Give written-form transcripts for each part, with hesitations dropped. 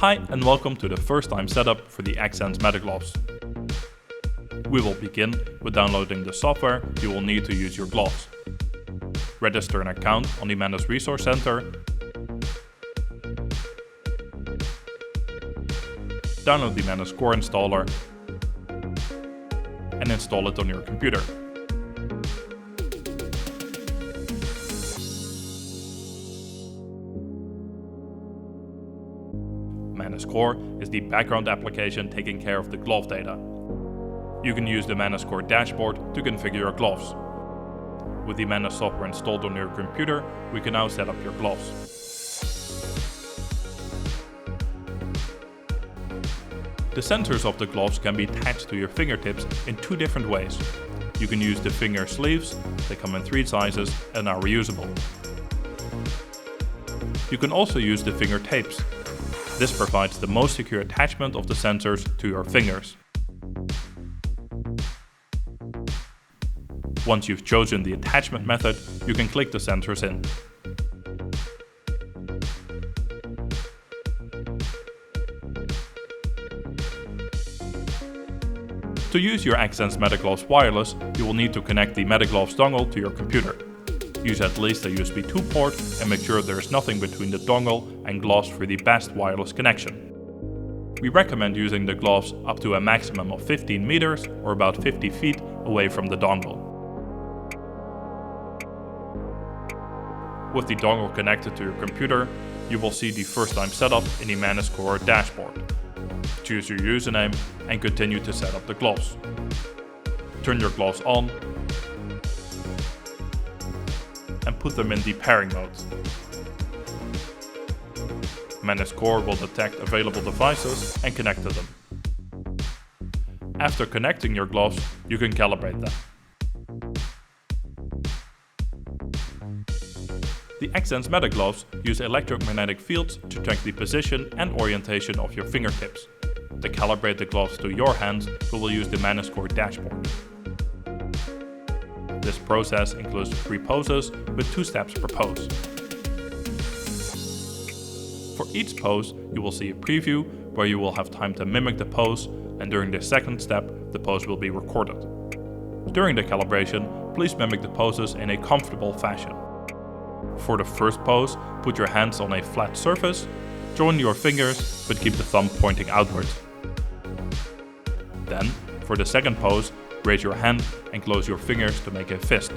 Hi and welcome to the first time setup for the Xsens Metagloves. We will begin with downloading the software you will need to use your gloves. Register an account on the Manus Resource Center. Download the Manus Core installer and install it on your computer. Manus Core is the background application taking care of the glove data. You can use the Manus Core dashboard to configure your gloves. With the Manus software installed on your computer, we can now set up your gloves. The sensors of the gloves can be attached to your fingertips in two different ways. You can use the finger sleeves, they come in 3 sizes and are reusable. You can also use the finger tapes. This provides the most secure attachment of the sensors to your fingers. Once you've chosen the attachment method, you can click the sensors in. To use your Xsens Metagloves wireless, you will need to connect the Metagloves dongle to your computer. Use at least a USB 2 port and make sure there is nothing between the dongle and gloves for the best wireless connection. We recommend using the gloves up to a maximum of 15 meters or about 50 feet away from the dongle. With the dongle connected to your computer, you will see the first time setup in the Manus Core dashboard. Choose your username and continue to set up the gloves. Turn your gloves on and put them in the pairing mode. Manus Core will detect available devices and connect to them. After connecting your gloves, you can calibrate them. The Xsens Metagloves use electromagnetic fields to check the position and orientation of your fingertips. To calibrate the gloves to your hands, we will use the Manus Core dashboard. This process includes 3 poses with 2 steps per pose. For each pose, you will see a preview where you will have time to mimic the pose, and during the second step, the pose will be recorded. During the calibration, please mimic the poses in a comfortable fashion. For the first pose, put your hands on a flat surface, join your fingers, but keep the thumb pointing outwards. Then, for the second pose, raise your hand and close your fingers to make a fist.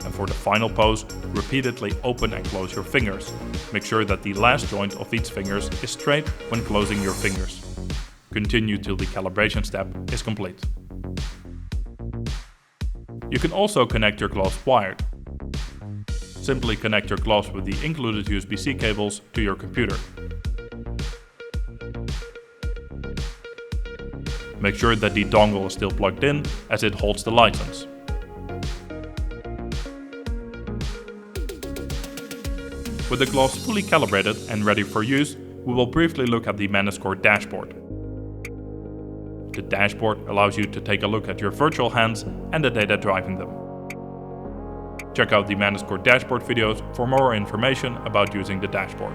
And for the final pose, repeatedly open and close your fingers. Make sure that the last joint of each fingers is straight when closing your fingers. Continue till the calibration step is complete. You can also connect your gloves wired. Simply connect your gloves with the included USB-C cables to your computer. Make sure that the dongle is still plugged in, as it holds the license. With the gloves fully calibrated and ready for use, we will briefly look at the Manus Core dashboard. The dashboard allows you to take a look at your virtual hands and the data driving them. Check out the Manus Core dashboard videos for more information about using the dashboard.